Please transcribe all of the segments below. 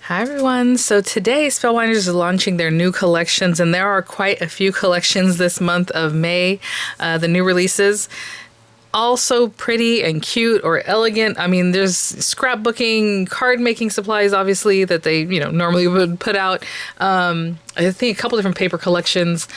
Hi everyone. So today Spellbinders is launching their new collections, and there are quite a few collections this month of May. The new releases, all so pretty and cute or elegant. I mean, there's scrapbooking, card making supplies, obviously, that they normally would put out. I think a couple different paper collections.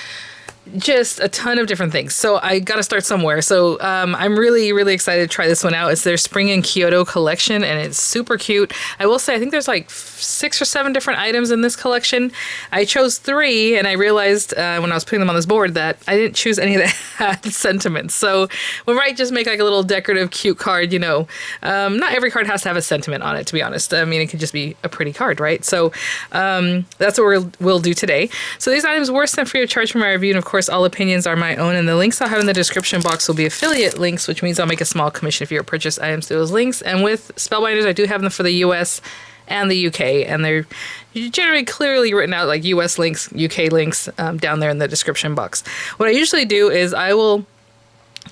Just a ton of different things. So I got to start somewhere. So I'm really, really excited to try this one out. It's their Spring in Kyoto collection, and it's super cute. I will say, I think there's like 6 or 7 different items in this collection. I chose 3, and I realized when I was putting them on this board that I didn't choose any that had sentiments. So we might just make like a little decorative, cute card, Not every card has to have a sentiment on it, to be honest. I mean, it could just be a pretty card, right? So that's what we'll do today. So these items were sent free of charge for my review, and of course, all opinions are my own, and the links I'll have in the description box will be affiliate links, which means I'll make a small commission if you purchase items through those links. And with Spellbinders, I do have them for the US and the UK, and they're generally clearly written out like US links, UK links down there in the description box. What I usually do is I will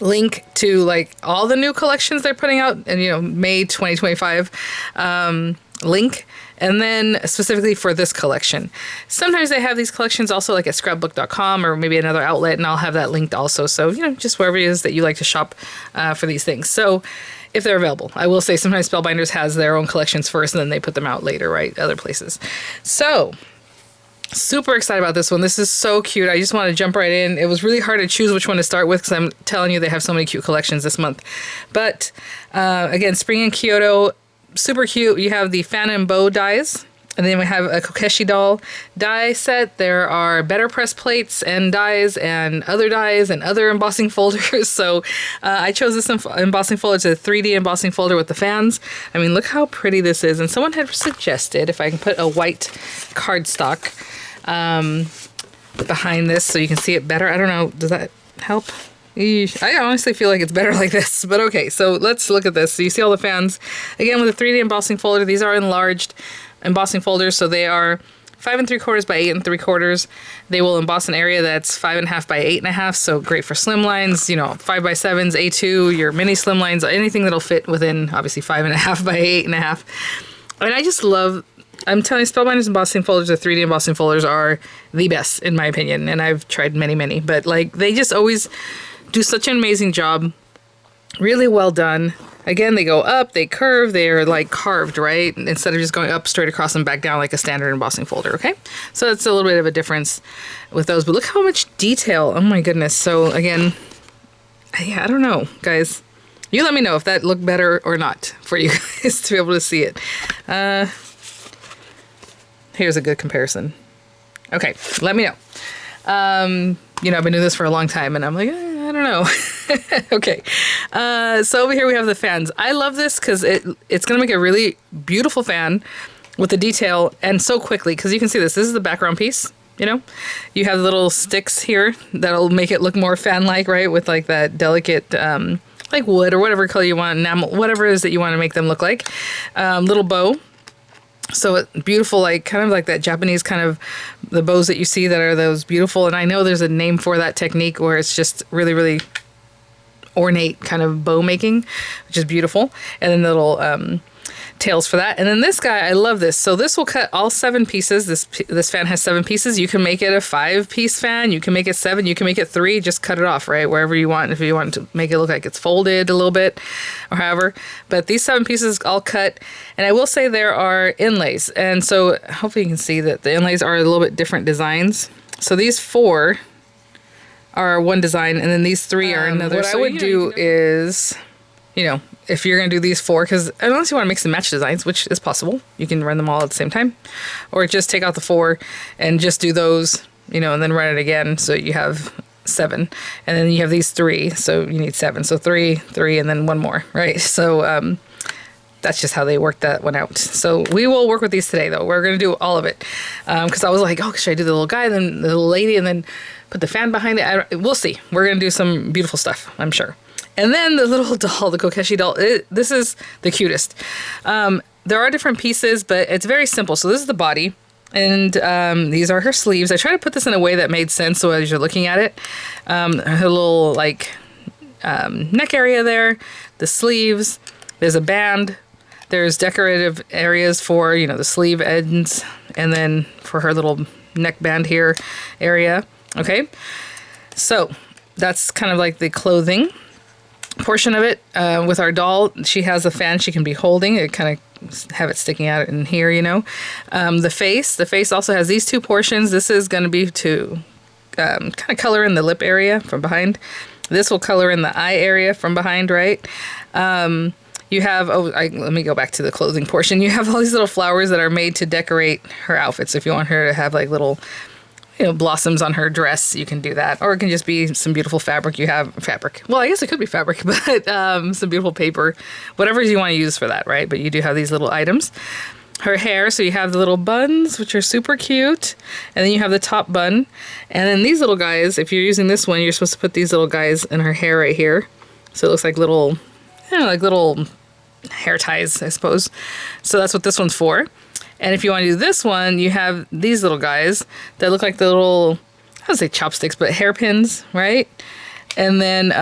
link to like all the new collections they're putting out, and May 2025 link. And then specifically for this collection. Sometimes they have these collections also like at scrapbook.com or maybe another outlet, and I'll have that linked also. So, just wherever it is that you like to shop for these things. So if they're available. I will say sometimes Spellbinders has their own collections first and then they put them out later, right? Other places. So super excited about this one. This is so cute. I just want to jump right in. It was really hard to choose which one to start with because I'm telling you they have so many cute collections this month. But again, Spring in Kyoto, super cute. You have the fan and bow dies, and then we have a Kokeshi doll die set. There are better press plates and dies and other embossing folders. So I chose this embossing folder. It's a 3D embossing folder with the fans. I mean, look how pretty this is. And someone had suggested if I can put a white cardstock behind this so you can see it better. I don't know. Does that help? I honestly feel like it's better like this, but okay, so let's look at this. So you see all the fans. Again, with a 3D embossing folder, these are enlarged embossing folders, so they are 5 3/4 by 8 3/4. They will emboss an area that's 5 1/2 by 8 1/2, so great for slim lines, 5 by 7s, A2, your mini slim lines, anything that'll fit within, obviously, 5 1/2 by 8 1/2. And I just love... I'm telling you, Spellbinders embossing folders, the 3D embossing folders are the best, in my opinion, and I've tried many, but like they just always do such an amazing job. Really well done. Again, they go up, they curve, they're like carved, right? Instead of just going up straight across and back down like a standard embossing folder, okay? So that's a little bit of a difference with those, but look how much detail. Oh my goodness. So again, I don't know, guys. You let me know if that looked better or not for you guys to be able to see it. Here's a good comparison. Okay, let me know. I've been doing this for a long time, and I'm like, I don't know. Okay. So over here we have the fans. I love this because it's going to make a really beautiful fan with the detail and so quickly, because you can see this. This is the background piece, You have little sticks here that'll make it look more fan-like, right? With like that delicate, like wood or whatever color you want, enamel, whatever it is that you want to make them look like. Little bow. So beautiful, like kind of like that Japanese kind of the bows that you see that are those beautiful. And I know there's a name for that technique where it's just really, really ornate kind of bow making, which is beautiful. And then the little tails for that. And then this guy, I love this. So this will cut all 7 pieces. This fan has 7 pieces. You can make it a 5-piece fan. You can make it 7. You can make it 3. Just cut it off, right? Wherever you want. If you want to make it look like it's folded a little bit or however. But these 7 pieces all cut. And I will say there are inlays. And so hopefully you can see that the inlays are a little bit different designs. So these 4 are one design, and then these 3 are another. What I would do is, if you're going to do these 4, because unless you want to mix and match designs, which is possible, you can run them all at the same time. Or just take out the 4 and just do those, and then run it again. So you have 7. And then you have these 3, so you need 7. So 3, 3, and then 1 more, right? So that's just how they worked that one out. So we will work with these today, though. We're going to do all of it. Because I was like, oh, should I do the little guy, then the little lady, and then put the fan behind it? We'll see. We're going to do some beautiful stuff, I'm sure. And then the little doll, the Kokeshi doll, this is the cutest. There are different pieces, but it's very simple. So this is the body, and these are her sleeves. I tried to put this in a way that made sense so as you're looking at it. Her little, like, neck area there, the sleeves, there's a band, There's decorative areas for, you know, the sleeve ends, and then for her little neckband here area. Okay, so that's kind of like the clothing portion of it. With our doll, she has a fan she can be holding. It kind of have it sticking out in here, you know. The face also has these two portions. This is going to be to kind of color in the lip area from behind. This will color in the eye area from behind, right? You have, let me go back to the clothing portion. You have all these little flowers that are made to decorate her outfits. If you want her to have like little, you know, blossoms on her dress, you can do that. Or it can just be some beautiful fabric. You have fabric. Well, I guess it could be fabric, but some beautiful paper, whatever you want to use for that, right? But you do have these little items. Her hair, so you have the little buns, which are super cute. And then you have the top bun. And then these little guys, if you're using this one, you're supposed to put these little guys in her hair right here. So it looks like little, you know, like little hair ties, I suppose. So that's what this one's for. And if you want to do this one, you have these little guys that look like the little, I don't say chopsticks, but hairpins, right? And then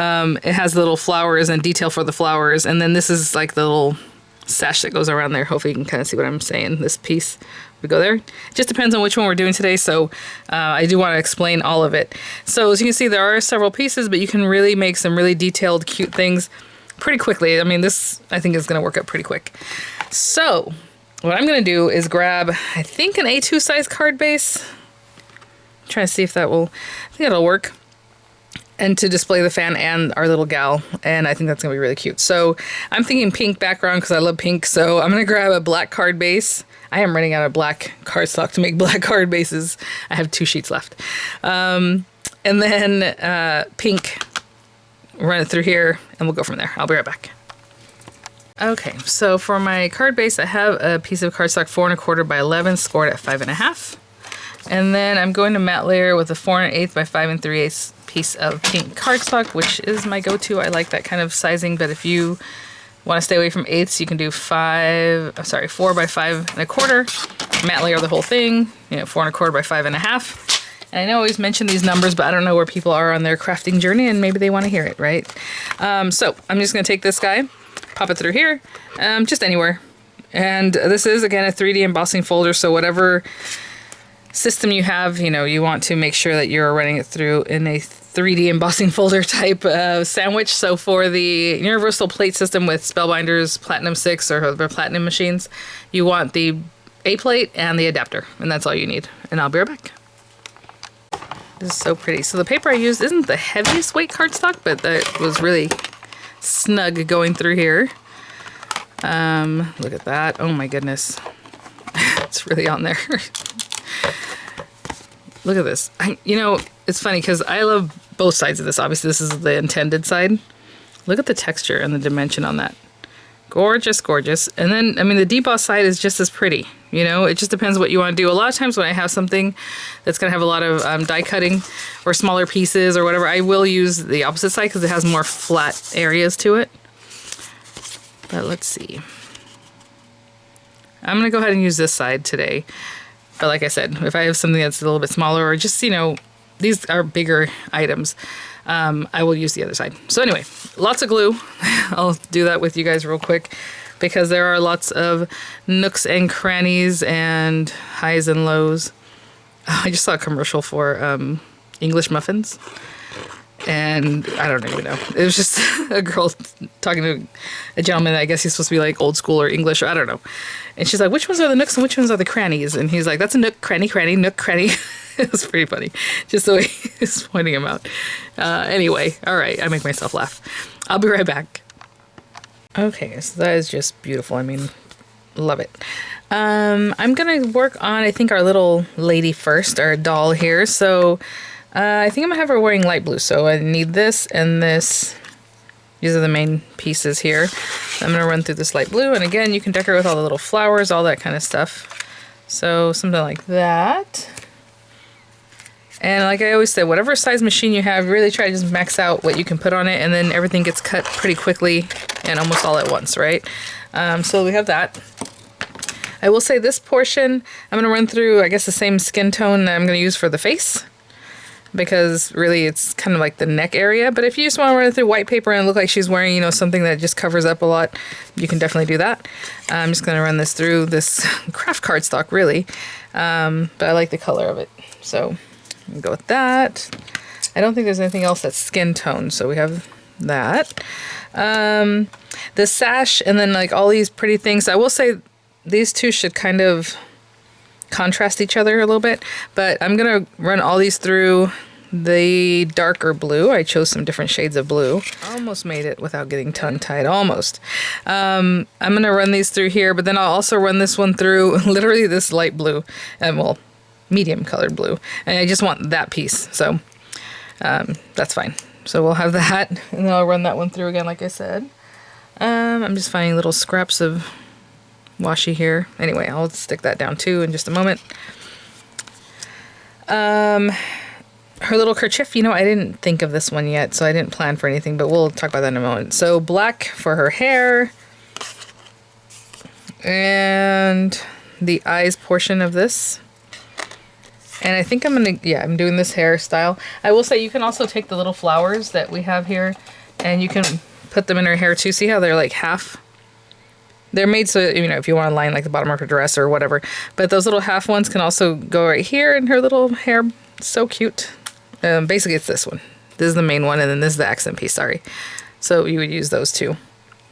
it has the little flowers and detail for the flowers. And then this is like the little sash that goes around there. Hopefully you can kind of see what I'm saying. This piece would go there. It just depends on which one we're doing today. So I do want to explain all of it. So as you can see, there are several pieces, but you can really make some really detailed, cute things pretty quickly. I mean, this I think is going to work out pretty quick. So what I'm going to do is grab, I think, an A2 size card base. I'm trying to see if that will, I think it'll work. And to display the fan and our little gal. And I think that's going to be really cute. So I'm thinking pink background because I love pink. So I'm going to grab a black card base. I am running out of black cardstock to make black card bases. I have 2 sheets left. And then pink. Run it through here and we'll go from there. I'll be right back. Okay, so for my card base, I have a piece of cardstock 4 1/4 by 11 scored at 5 1/2. And then I'm going to matte layer with a 4 1/8 by 5 3/8 piece of pink cardstock, which is my go-to. I like that kind of sizing, but if you want to stay away from 8ths, you can do 4 by 5 1/4. Matte layer the whole thing, you know, 4 1/4 by 5 1/2. And I know I always mention these numbers, but I don't know where people are on their crafting journey, and maybe they want to hear it, right? So I'm just going to take this guy, pop it through here, just anywhere. And this is, again, a 3D embossing folder, so whatever system you have, you know, you want to make sure that you're running it through in a 3D embossing folder type sandwich. So for the universal plate system with Spellbinders Platinum 6 or the Platinum machines, you want the A plate and the adapter, and that's all you need. And I'll be right back. This is so pretty. So the paper I used isn't the heaviest weight cardstock, but that was really snug going through here. Look at that. Oh my goodness. It's really on there. Look at this. You know, it's funny because I love both sides of this. Obviously, this is the intended side. Look at the texture and the dimension on that. Gorgeous, gorgeous. And then, I mean, the deboss side is just as pretty. You know, it just depends what you want to do. A lot of times when I have something that's going to have a lot of die cutting or smaller pieces or whatever, I will use the opposite side because it has more flat areas to it. But let's see. I'm going to go ahead and use this side today. But like I said, if I have something that's a little bit smaller or just, you know, these are bigger items, I will use the other side. So anyway, lots of glue. I'll do that with you guys real quick because there are lots of nooks and crannies and highs and lows. I just saw a commercial for English muffins. And I don't even know. It was just a girl talking to a gentleman. I guess he's supposed to be like old school or English, or I don't know. And she's like, which ones are the nooks and which ones are the crannies? And he's like, that's a nook, cranny, cranny, nook, cranny. It was pretty funny. Just the way he's pointing him out. Anyway, all right. I make myself laugh. I'll be right back. Okay, so that is just beautiful. I mean, love it. I'm going to work on, I think, our little lady first, our doll here. So I think I'm going to have her wearing light blue. So I need this and this. These are the main pieces here. I'm going to run through this light blue. And again, you can decorate with all the little flowers, all that kind of stuff. So something like that. And like I always say, whatever size machine you have, really try to just max out what you can put on it. And then everything gets cut pretty quickly and almost all at once, right? So we have that. I will say this portion, I'm going to run through, I guess, the same skin tone that I'm going to use for the face. because really it's kind of like the neck area. But if you just want to run it through white paper and look like she's wearing, you know, something that just covers up a lot, you can definitely do that. I'm just going to run this through this craft cardstock, really. But I like the color of it. So I'm going to go with that. I don't think there's anything else that's skin tone, so we have that. The sash and then like all these pretty things. I will say these two should kind of contrast each other a little bit, but I'm going to run all these through the darker blue. I chose some different shades of blue. Almost made it without getting tongue-tied, almost. I'm going to run these through here, but then I'll also run this one through literally this light blue, and well, medium colored blue. And I just want that piece, so that's fine. So we'll have that, and then I'll run that one through again, like I said. I'm just finding little scraps of washi here. Anyway, I'll stick that down too in just a moment. Her little kerchief, you know, I didn't think of this one yet, so I didn't plan for anything, but we'll talk about that in a moment. So black for her hair, and the eyes portion of this. And I think I'm doing this hairstyle. I will say you can also take the little flowers that we have here, and you can put them in her hair too. See how they're like half? They're made so, you know, if you want to line like the bottom of her dress or whatever. But those little half ones can also go right here in her little hair. So cute. Basically, it's this one. This is the main one, and then this is the accent piece, sorry. So you would use those two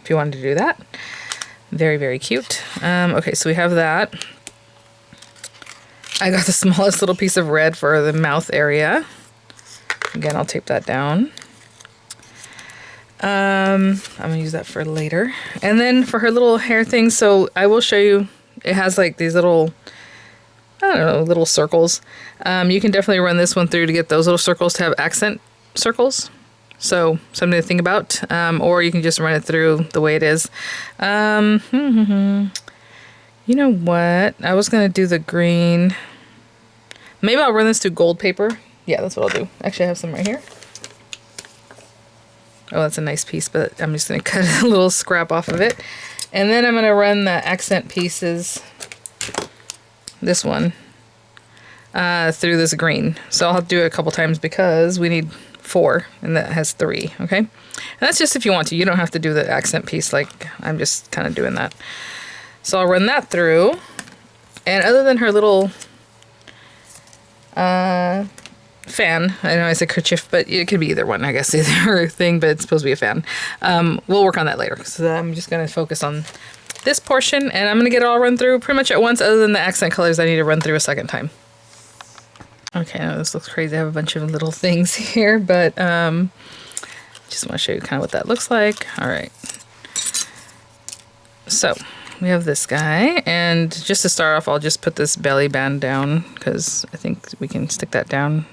if you wanted to do that. Very, very cute. Okay, so we have that. I got the smallest little piece of red for the mouth area. Again, I'll tape that down. I'm gonna use that for later. And then for her little hair thing, so I will show you, it has like these little, I don't know, little circles. You can definitely run this one through to get those little circles to have accent circles. So something to think about. Or you can just run it through the way it is. You know what? I was gonna do the green. Maybe I'll run this through gold paper. Yeah, that's what I'll do. Actually, I have some right here. Oh, that's a nice piece, but I'm just going to cut a little scrap off of it. And then I'm going to run the accent pieces, this one, through this green. So I'll have to do it a couple times because we need 4, and that has 3, okay? And that's just if you want to. You don't have to do the accent piece, like I'm just kind of doing that. So I'll run that through. And other than her little fan. I know I said kerchief, but it could be either one, I guess, either thing, but it's supposed to be a fan. We'll work on that later. So I'm just going to focus on this portion, and I'm going to get it all run through pretty much at once, other than the accent colors I need to run through a second time. Okay, I know this looks crazy. I have a bunch of little things here, but just want to show you kind of what that looks like. All right. So we have this guy, and just to start off, I'll just put this belly band down because I think we can stick that down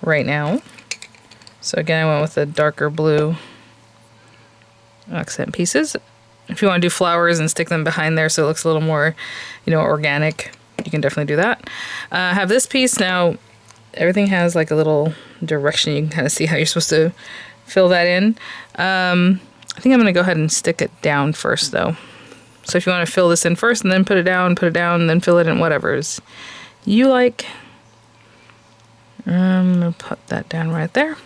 right now. So again, I went with the darker blue accent pieces. If you want to do flowers and stick them behind there so it looks a little more, you know, organic, you can definitely do that. I have this piece now. Everything has like a little direction. You can kind of see how you're supposed to fill that in. I think I'm going to go ahead and stick it down first though. So if you want to fill this in first and then put it down, and then fill it in, whatever's you like. I'm going to put that down right there.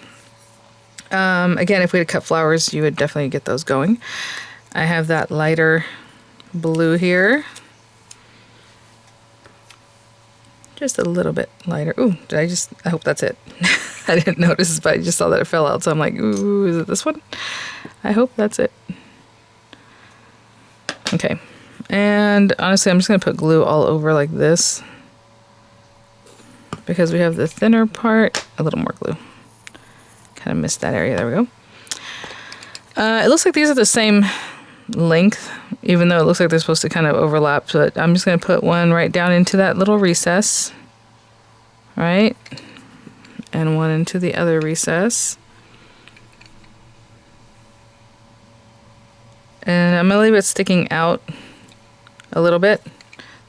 Again, if we had cut flowers, you would definitely get those going. I have that lighter blue here. Just a little bit lighter. Ooh, I hope that's it. I didn't notice, but I just saw that it fell out. So I'm like, ooh, is it this one? I hope that's it. Okay. And honestly, I'm just going to put glue all over like this, because we have the thinner part. A little more glue. Kind of missed that area. There we go. It looks like these are the same length, even though it looks like they're supposed to kind of overlap. But I'm just going to put one right down into that little recess. Right? And one into the other recess. And I'm going to leave it sticking out a little bit,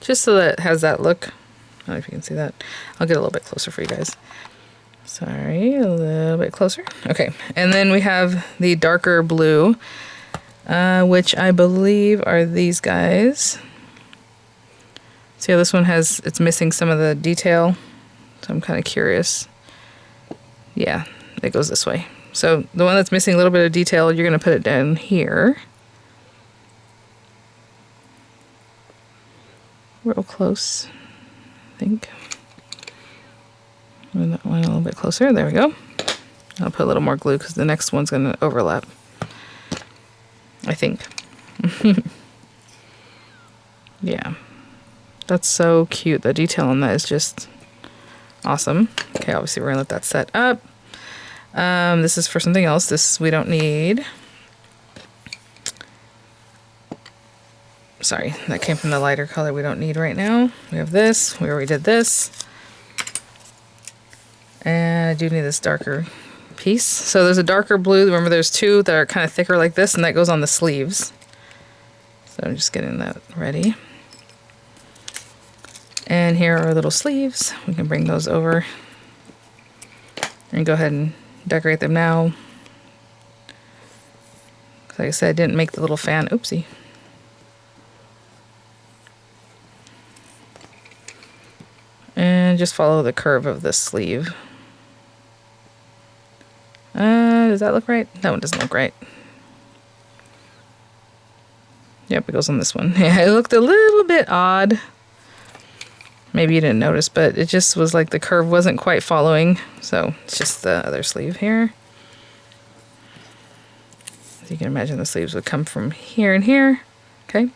just so that it has that look. I don't know if you can see that. I'll get a little bit closer for you guys. Sorry, a little bit closer. Okay, and then we have the darker blue, which I believe are these guys. See how this one it's missing some of the detail? So I'm kind of curious. Yeah, it goes this way. So the one that's missing a little bit of detail, you're going to put it down here. Real close, I think. Move that one a little bit closer. There we go. I'll put a little more glue because the next one's going to overlap, I think. Yeah, that's so cute. The detail on that is just awesome. Okay, obviously we're going to let that set up. This is for something else. This we don't need. Sorry, that came from the lighter color we don't need right now. We have this. We already did this. And I do need this darker piece. So there's a darker blue. Remember, there's two that are kind of thicker like this, and that goes on the sleeves. So I'm just getting that ready. And here are our little sleeves. We can bring those over and go ahead and decorate them now. Like I said, I didn't make the little fan. Oopsie. And just follow the curve of the sleeve. Does that look right? That one doesn't look right. Yep, it goes on this one. Yeah, it looked a little bit odd. Maybe you didn't notice, but it just was like the curve wasn't quite following. So it's just the other sleeve here. As you can imagine, the sleeves would come from here and here. Okay.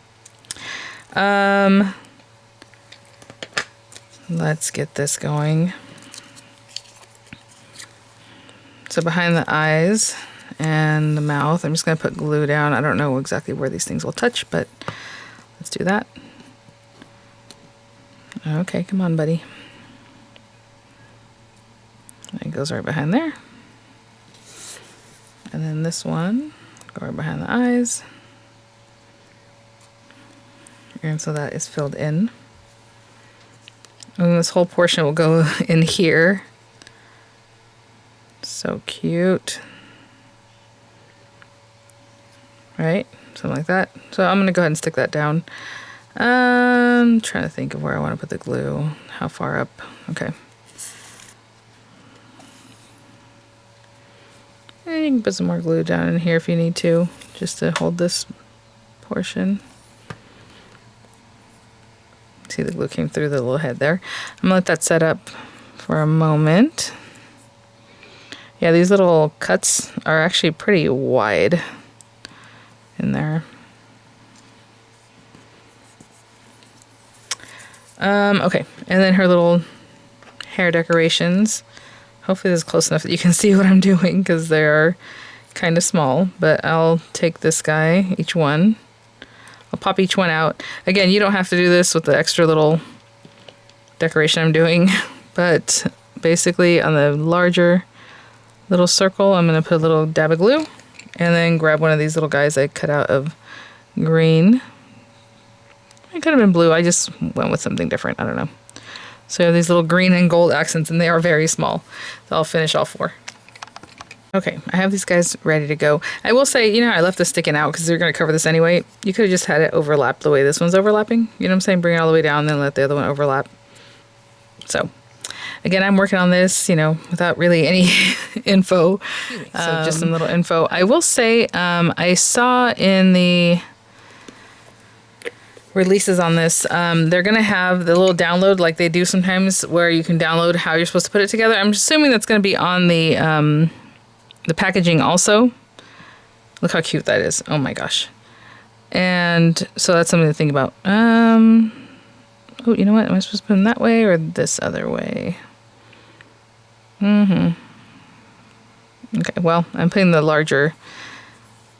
Let's get this going. So behind the eyes and the mouth, I'm just going to put glue down. I don't know exactly where these things will touch, but let's do that. Okay, come on, buddy. It goes right behind there. And then this one, go right behind the eyes. And so that is filled in. And this whole portion will go in here. So cute. Right? Something like that. So I'm going to go ahead and stick that down. I'm trying to think of where I want to put the glue. How far up? Okay. And you can put some more glue down in here if you need to, just to hold this portion. See, the glue came through the little head there. I'm gonna let that set up for a moment. Yeah, these little cuts are actually pretty wide in there. Okay, and then her little hair decorations. Hopefully this is close enough that you can see what I'm doing because they are kind of small, but I'll take this guy, each one. I'll pop each one out. Again, you don't have to do this with the extra little decoration I'm doing, but basically on the larger little circle, I'm going to put a little dab of glue and then grab one of these little guys I cut out of green. It could have been blue. I just went with something different. I don't know. So I have these little green and gold accents, and they are very small. So I'll finish all four. Okay, I have these guys ready to go. I will say, you know, I left this sticking out because they're going to cover this anyway. You could have just had it overlap the way this one's overlapping. You know what I'm saying? Bring it all the way down, then let the other one overlap. So, again, I'm working on this, you know, without really any info. So just some little info. I will say, I saw in the releases on this, they're going to have the little download like they do sometimes where you can download how you're supposed to put it together. I'm assuming that's going to be on the packaging also. Look how cute that is. Oh my gosh. And so that's something to think about. Oh, you know what? Am I supposed to put them that way or this other way? Okay, well, I'm putting the larger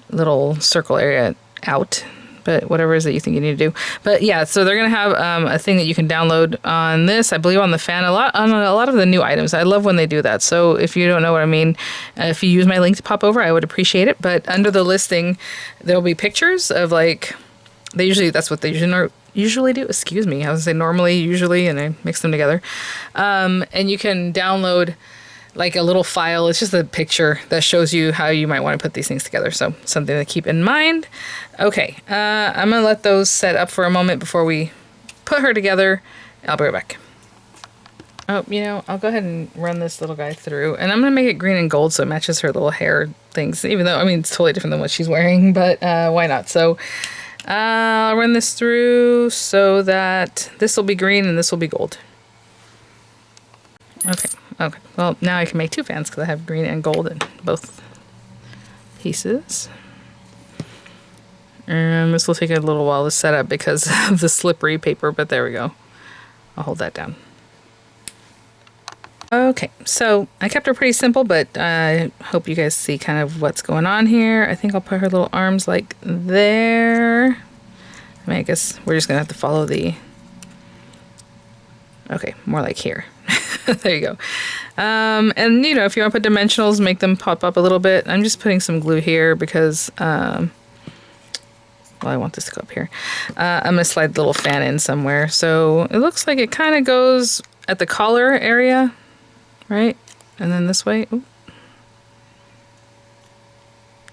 little circle area out, but whatever it is that you think you need to do. But yeah, so they're going to have a thing that you can download on this, I believe on the fan, on a lot of the new items. I love when they do that. So if you don't know what I mean, if you use my link to pop over, I would appreciate it. But under the listing, there'll be pictures of like, that's what they usually do. Excuse me. I was going to say normally, usually, and I mix them together. And you can download like a little file. It's just a picture that shows you how you might want to put these things together. So something to keep in mind. Okay, I'm going to let those set up for a moment before we put her together. I'll be right back. Oh, you know, I'll go ahead and run this little guy through. And I'm going to make it green and gold so it matches her little hair things. Even though, I mean, it's totally different than what she's wearing, but why not? So I'll run this through so that this will be green and this will be gold. Okay, okay. Well, now I can make two fans because I have green and gold in both pieces. And this will take a little while to set up because of the slippery paper, but there we go. I'll hold that down. Okay, so I kept her pretty simple, but I hope you guys see kind of what's going on here. I think I'll put her little arms like there. I mean, I guess we're just gonna have to follow the... Okay, more like here. There you go. And you know, if you want to put dimensionals, make them pop up a little bit. I'm just putting some glue here because, well, I want this to go up here. I'm gonna slide the little fan in somewhere. So it looks like it kind of goes at the collar area. Right? And then this way. Ooh.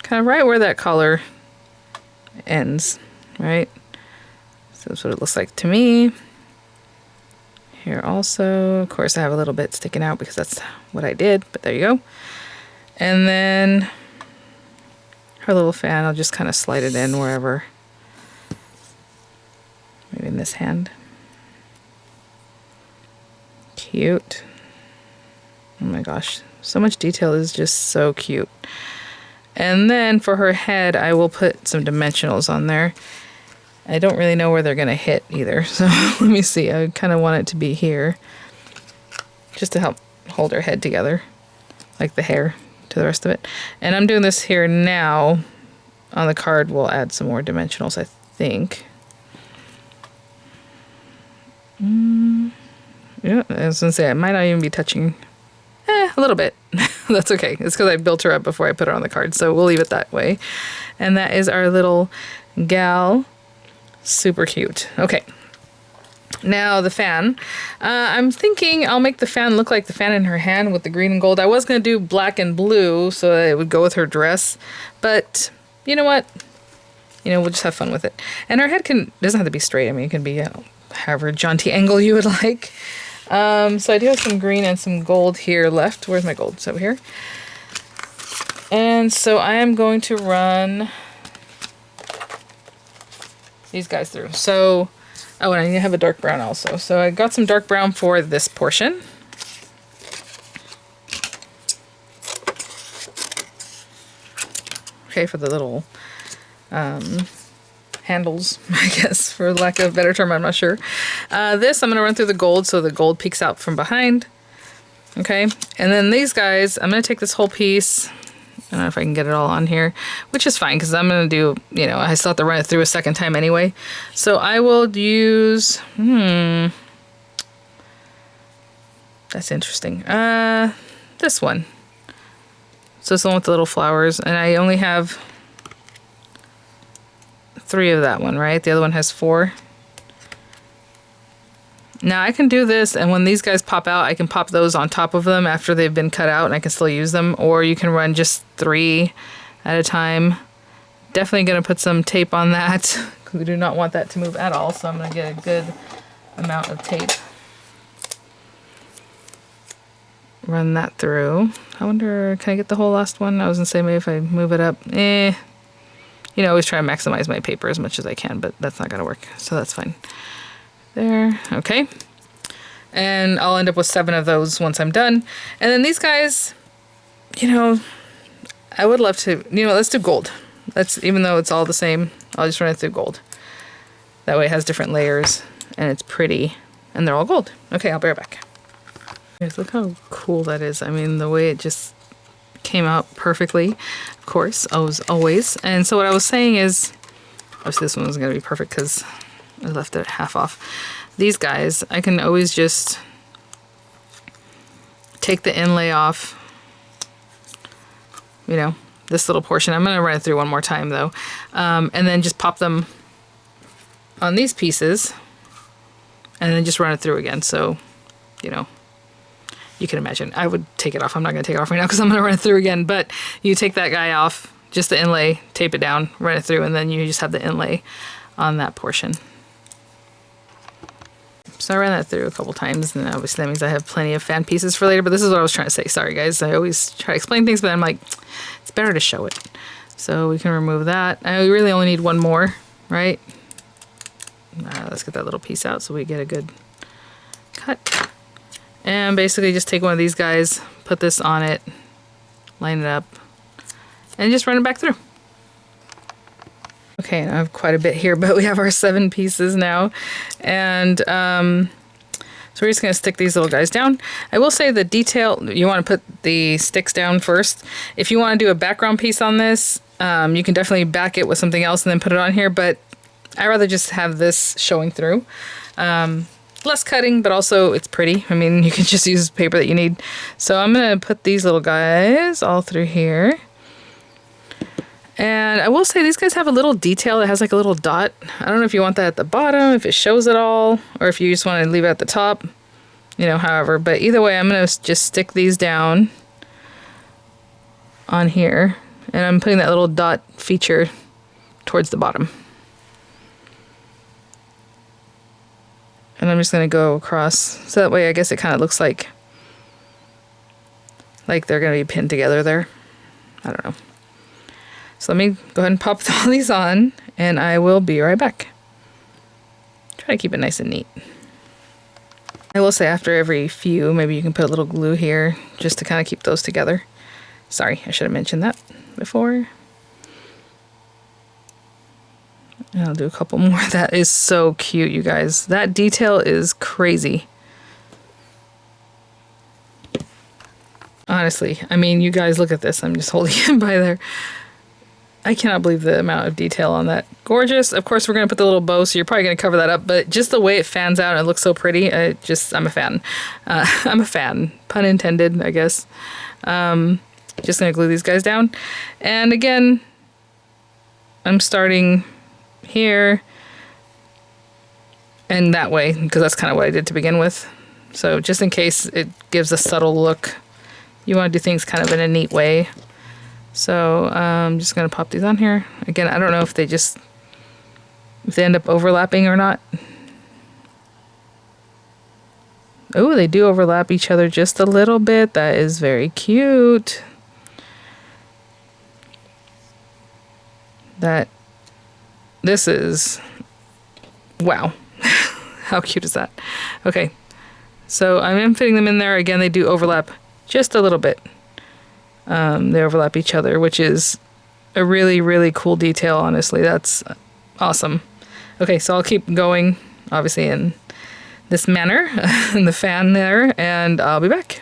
Kind of right where that collar ends. Right? So that's what it looks like to me. Here also. Of course, I have a little bit sticking out because that's what I did. But there you go. And then her little fan, I'll just kind of slide it in wherever. Maybe in this hand. Cute. Oh my gosh, so much detail is just so cute. And then for her head, I will put some dimensionals on there. I don't really know where they're gonna hit either, so let me see. I kind of want it to be here, just to help hold her head together, like the hair to the rest of it. And I'm doing this here now. On the card, we'll add some more dimensionals, I think. Yeah, I was gonna say, I might not even be touching. A little bit. That's okay. It's because I built her up before I put her on the card, so we'll leave it that way. And that is our little gal. Super cute. Okay. Now the fan. I'm thinking I'll make the fan look like the fan in her hand with the green and gold. I was going to do black and blue so that it would go with her dress, but you know what? You know, we'll just have fun with it. And her head doesn't have to be straight. I mean, it can be, you know, however jaunty angle you would like. So I do have some green and some gold here left. Where's my gold? It's over here. And so I am going to run these guys through. So, oh, and I need to have a dark brown also. So I got some dark brown for this portion. Okay, for the little handles, I guess, for lack of a better term, I'm not sure. This, I'm going to run through the gold so the gold peeks out from behind. Okay, and then these guys, I'm going to take this whole piece. I don't know if I can get it all on here, which is fine because I'm going to do, you know, I still have to run it through a second time anyway. So I will use, that's interesting. This one. So it's the one with the little flowers, and I only have 3 of that one, right? The other one has 4. Now I can do this, and when these guys pop out, I can pop those on top of them after they've been cut out, and I can still use them. Or you can run just 3 at a time. Definitely going to put some tape on that. We do not want that to move at all, so I'm going to get a good amount of tape. Run that through. I wonder, can I get the whole last one? I was going to say maybe if I move it up. You know, I always try to maximize my paper as much as I can, but that's not going to work, so that's fine. There, okay. And I'll end up with 7 of those once I'm done. And then these guys, you know, I would love to, you know, let's do gold. Even though it's all the same, I'll just run it through gold. That way it has different layers, and it's pretty, and they're all gold. Okay, I'll be right back. Guys, look how cool that is. I mean, the way it just came out perfectly, of course, always. And so what I was saying is, obviously this one was going to be perfect because I left it half off. These guys, I can always just take the inlay off, you know, this little portion. I'm going to run it through one more time though. And then just pop them on these pieces and then just run it through again. So, you know, you can imagine. I would take it off. I'm not going to take it off right now because I'm going to run it through again. But you take that guy off, just the inlay, tape it down, run it through, and then you just have the inlay on that portion. So I ran that through a couple times, and obviously that means I have plenty of fan pieces for later, but this is what I was trying to say. Sorry guys, I always try to explain things, but I'm like, it's better to show it. So we can remove that. I really only need one more, right? Let's get that little piece out so we get a good cut. And basically just take one of these guys, put this on it, line it up, and just run it back through. Okay, I have quite a bit here, but we have our 7 pieces now. And so we're just going to stick these little guys down. I will say the detail, you want to put the sticks down first. If you want to do a background piece on this, you can definitely back it with something else and then put it on here, but I'd rather just have this showing through. Less cutting, but also it's pretty. I mean, you can just use paper that you need. So I'm going to put these little guys all through here. And I will say these guys have a little detail that has like a little dot. I don't know if you want that at the bottom, if it shows it all, or if you just want to leave it at the top, you know, however. But either way, I'm going to just stick these down on here. And I'm putting that little dot feature towards the bottom. And I'm just going to go across. So that way I guess it kind of looks like they're going to be pinned together there. I don't know. So let me go ahead and pop all these on, and I will be right back. Try to keep it nice and neat. I will say after every few, maybe you can put a little glue here just to kind of keep those together. Sorry, I should have mentioned that before. And I'll do a couple more. That is so cute, you guys. That detail is crazy. Honestly, I mean, you guys look at this. I'm just holding it by there. I cannot believe the amount of detail on that. Gorgeous. Of course, we're going to put the little bow, so you're probably going to cover that up, but just the way it fans out and it looks so pretty, I'm a fan. I'm a fan. Pun intended, I guess. Just going to glue these guys down. And again, I'm starting here and that way, because that's kind of what I did to begin with. So just in case it gives a subtle look, you want to do things kind of in a neat way. So I'm just going to pop these on here. Again, I don't know if they end up overlapping or not. Oh, they do overlap each other just a little bit. That is very cute. This is, wow. How cute is that? Okay, so I'm fitting them in there. Again, they do overlap just a little bit. They overlap each other, which is a really, really cool detail, honestly. That's awesome. Okay, so I'll keep going, obviously, in this manner, in the fan there, and I'll be back.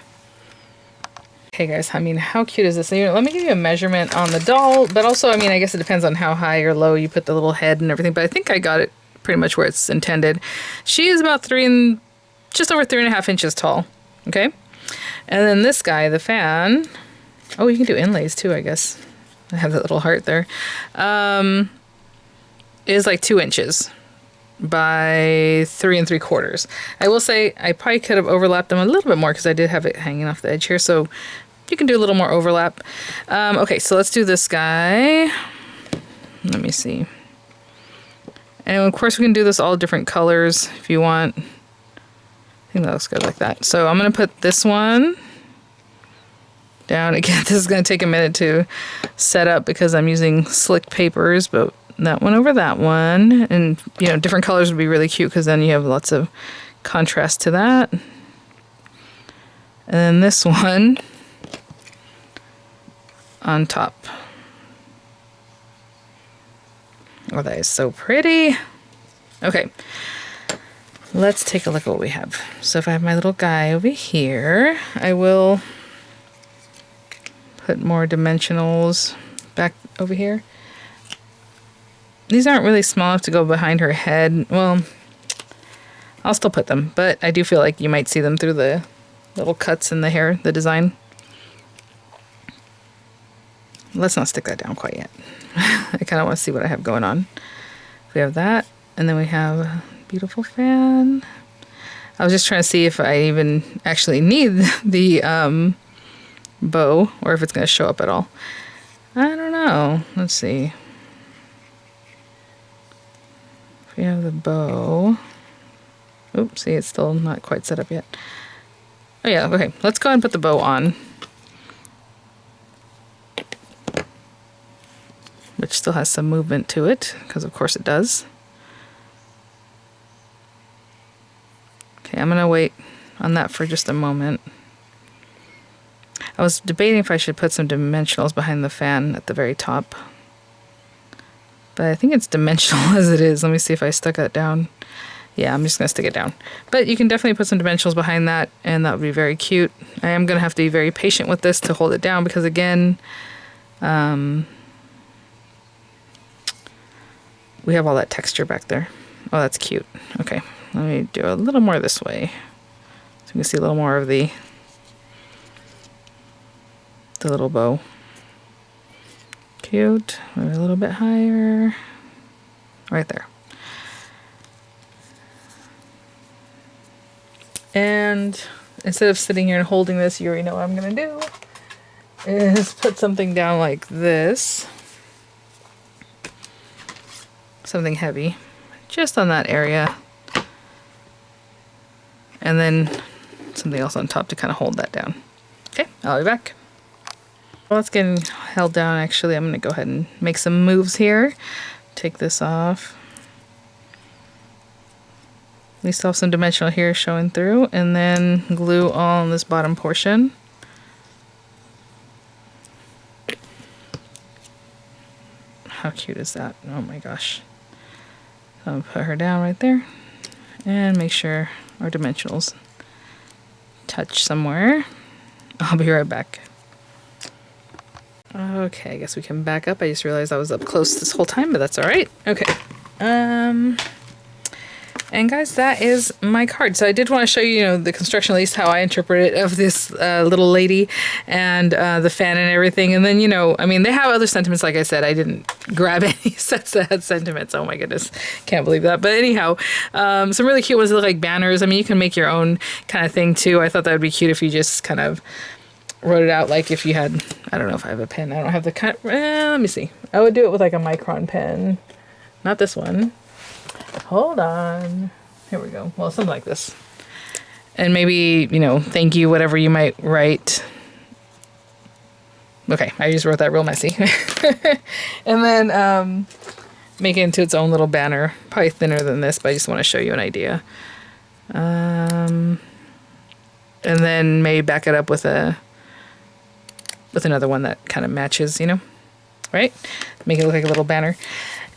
Okay, guys, I mean, how cute is this? Let me give you a measurement on the doll, but also, I mean, I guess it depends on how high or low you put the little head and everything, but I think I got it pretty much where it's intended. She is about just over 3.5 inches tall, okay? And then this guy, the fan... Oh, you can do inlays too, I guess. I have that little heart there. Is like 2 inches by 3 3/4. I will say I probably could have overlapped them a little bit more because I did have it hanging off the edge here. So you can do a little more overlap. Okay, so let's do this guy. Let me see. And of course we can do this all different colors if you want. I think that looks good like that. So I'm going to put this one down. Again, this is going to take a minute to set up because I'm using slick papers, but that one over that one. And, you know, different colors would be really cute because then you have lots of contrast to that. And then this one on top. Oh, that is so pretty. Okay, let's take a look at what we have. So if I have my little guy over here, I will put more dimensionals back over here. These aren't really small enough to go behind her head. Well, I'll still put them, but I do feel like you might see them through the little cuts in the hair, the design. Let's not stick that down quite yet. I kind of want to see what I have going on. We have that, and then we have a beautiful fan. I was just trying to see if I even actually need the bow, or if it's going to show up at all. I don't know. Let's see. If we have the bow. Oops, see, it's still not quite set up yet. Oh yeah, okay. Let's go ahead and put the bow on. Which still has some movement to it, because of course it does. Okay, I'm gonna wait on that for just a moment. I was debating if I should put some dimensionals behind the fan at the very top. But I think it's dimensional as it is. Let me see if I stuck that down. Yeah, I'm just going to stick it down. But you can definitely put some dimensionals behind that, and that would be very cute. I am going to have to be very patient with this to hold it down, because again, we have all that texture back there. Oh, that's cute. Okay, let me do a little more this way. So you can see a little more of the little bow. Cute. Maybe a little bit higher. Right there. And instead of sitting here and holding this, you already know what I'm going to do, is put something down like this. Something heavy. Just on that area. And then something else on top to kind of hold that down. Okay, I'll be back. While it's getting held down, actually, I'm going to go ahead and make some moves here. Take this off. We still have some dimensional here showing through, and then glue all on this bottom portion. How cute is that? Oh my gosh. I'll put her down right there, and make sure our dimensionals touch somewhere. I'll be right back. Okay, I guess we can back up. I just realized I was up close this whole time, but that's all right. Okay. And guys, that is my card. So I did want to show you, the construction, at least how I interpret it, of this little lady and the fan and everything. And then, I mean, they have other sentiments. Like I said, I didn't grab any sets that had sentiments. Oh my goodness. Can't believe that. But anyhow, some really cute ones that look like banners. I mean, you can make your own kind of thing too. I thought that would be cute if you just kind of wrote it out, like if you had, I don't know if I have a pen. I don't have the kind. Let me see. I would do it with like a micron pen. Not this one. Hold on. Here we go. Well, something like this. And maybe, thank you, whatever you might write. Okay, I just wrote that real messy. And then make it into its own little banner. Probably thinner than this, but I just want to show you an idea. And then maybe back it up with another one that kind of matches, right? Make it look like a little banner.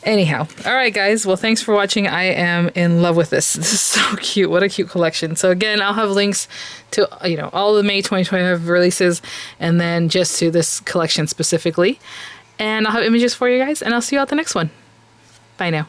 Anyhow, all right, guys. Well, thanks for watching. I am in love with this. This is so cute. What a cute collection. So again, I'll have links to, all the May 2025 releases, and then just to this collection specifically. And I'll have images for you guys, and I'll see you at the next one. Bye now.